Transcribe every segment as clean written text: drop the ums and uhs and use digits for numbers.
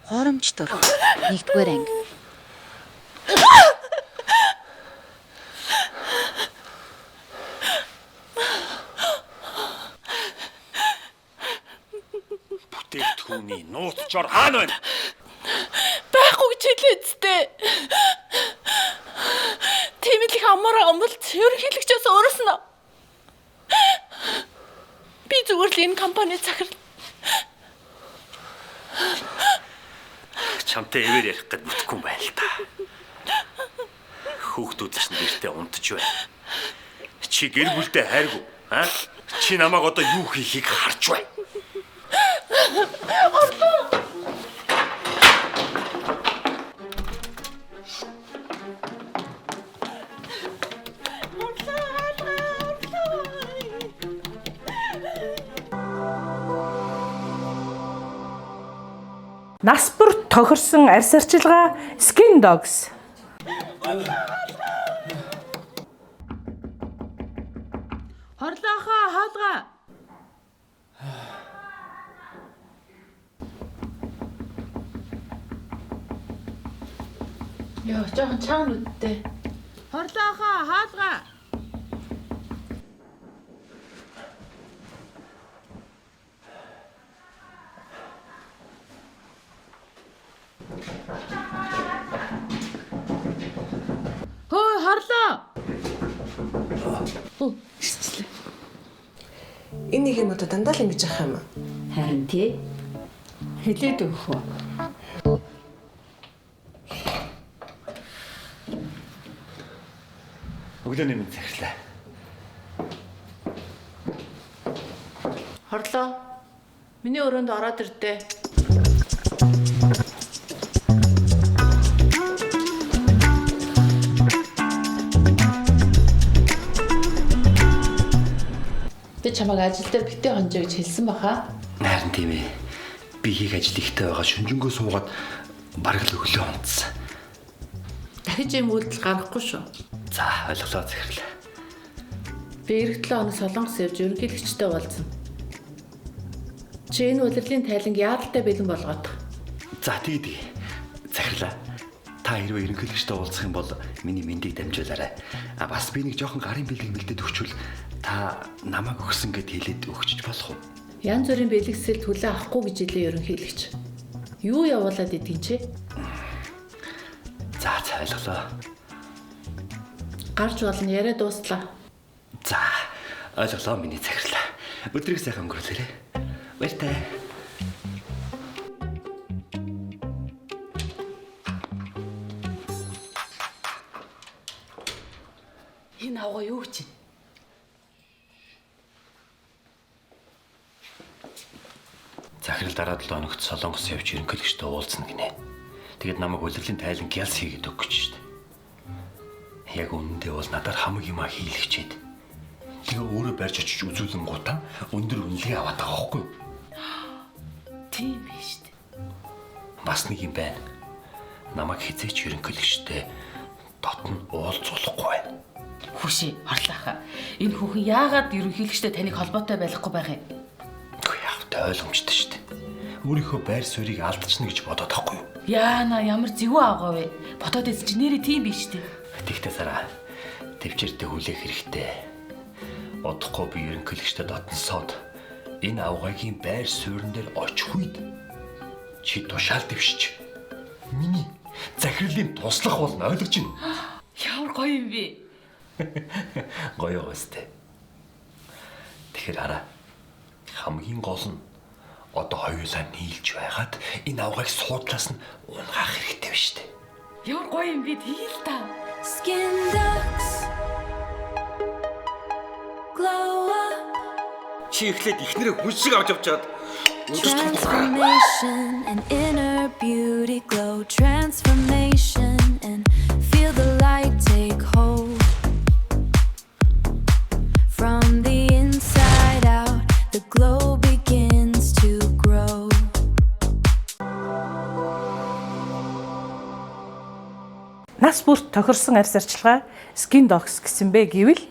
Хоромжтол 1-р анги. Бүтээгдэхүүний нууцчор хаана байна? Байхгүй гэж хэлээ зү. Тийм л их амар амбал ерөнхийлөгчөөс өөрөөс нь. Би зүгээр л энэ компани захирал. Чамтай эвэр ярих гээд бүтэхгүй юм байна л та. Хүүхдүүд ч нэртээ унтж байна. Чи гэр бүлтэй хайргүй, аа? Чи намайг одоо юу хийхийг харж байна. Нас бүр тохирсон арьс арчилгаа Skin Dogs. Хорлоохоо хаалгаа. Яа, жоохон чаан үдтэй. Хорлоохоо хаалгаа. Хөөе, хорлоо. Энийг юм одоо дандаа л ингэж явах юм аа. Харин тий. Хэлээд өгөх үү? Өглөөний минь захирлаа. Хорлоо. Миний өрөөнд ороод ирдээ. Би чамайг ажил дээр битээ хонжоо гэж хэлсэн баха. Харин тийм ээ. Би хийх ажил ихтэй байгаа шүнжэнгөө суугаад бараг л өглөө унтсан. Дахиж юм үйлдэл гарахгүй шүү. За, ойлголоо захирлаа. Би эх 7 хоног Солонгос явж ерөнхийлөгчтэй уулзсан. Чи энэ удирдлын тайланг яаралтай бэлэн болгоод. За, тэгээ. Захирлаа. Та хэрвээ ерөнхийлөгчтэй уулзах юм бол миний мэндийг дамжуулаарай. Бас би нэг жоохон гарын бэлэг бэлдээд өгчвөл та намайг өгсөн гэд хэлээд өгчөж болох уу? Янз бүрийн бэлгэсэл төлөө авахгүй гэж хэлээ ерөнхийлөгч. Юу явуулаад идэгэн чи? За, ойлголоо. Гарч болно яриа дууслаа. За, ойлголоо миний захирлаа. Өдрийг сайхан өнгөрүүлээрэй. Баяртай. Энэ авгаа юу гэж байна? Захирал дараа 7 хоногт Солонгос явж ерөнхийлөгчтэй уулзна гинэ. Тэгээд намайг удирдлын тайлан гялс хийгээд өгөх гэж штэ. Яг үнэндээ бол надаар хамаг юм хийлгчээд. Тэгээ өөрөө барьж очиж үзүүлэн гутаа өндөр үнэлгээ аваад байгаа байхгүй юу? Тийм биш үү? Бас нэг юм байна. Намайг хизээч ерөнхийлөгчтэй дотн уулзуулахгүй байна. Хүшээ, хорлоохоо. Энэ хүүхэн яагаад ерөнхийлөгчтэй таныг холбоотой байхгүй байх юм? Ойлгомжтой шүү дээ. Өөрийнхөө байр суурийг алдчихна гэж бодоод байхгүй юу? Яана ямар зэвүү агаа вэ? Бодоод эс чи нэрээ тийм биш үү? Тэгтээ сараа төвчээртэй хүлээх хэрэгтэй. Удахгүй би ерөнхийлөгчтэй дотносоод энэ авгайгийн байр суурин дээр очих үед чи тушаал дэвшиж миний захирлын туслах болно ойлгож байна. Ямар гоё юм бэ? Гоё өстэй. Тэгэхээр хараа хамгийн гол нь одоо хоёулаа нийлж байгаад энэ авгайг суудлаас нь унгаах хэрэгтэй байна шүү дээ. Ямар гоё юм бэ тийл та. Skin Dogs Glow up Чи эхлээд ихнэрээ хүн шиг авч явчаад Transformation and inner beauty glow Transformation and feel the light take hold From the inside out the glow begins to grow Нас бүрт тохирсон арьс арчилгаа Skin Dogs гэсэн бэ гэвэл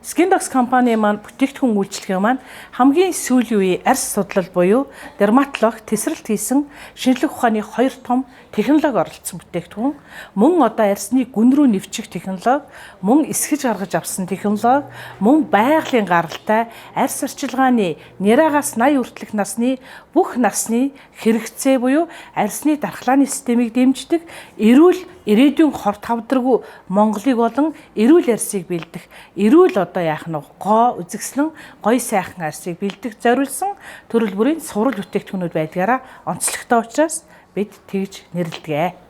Skindox компани маань бүтээгдэхүүн үйлчилгээ маань хамгийн сүүлийн үеийн арьс судлал буюу дерматолог тесрэлт хийсэн шинжлэх ухааны 2 том технологи оролцсон бүтээгдэхүүн. Мөн одоо арьсны гүн рүү нэвчих технологи, мөн эсгэж гаргаж авсан технологи, мөн байгалийн гаралтай арьс арчилгааны нэрагаас 80 хүртэлх насны бүх насны хэрэгцээ буюу арьсны дархлааны системийг дэмждэг эрүүл ирээдүйн хор тавдраггүй Монголыг болон эрүүл арьсыг бэлдэх, эрүүл одоо яах нь гоо үзэгслэн гоё сайхан арьсыг бэлдэх зориулсан төрөл бүрийн сурал бүтээгдэхүүнүүд байдгаараа онцлогтой учраас бид тэгж нэрлэдэг.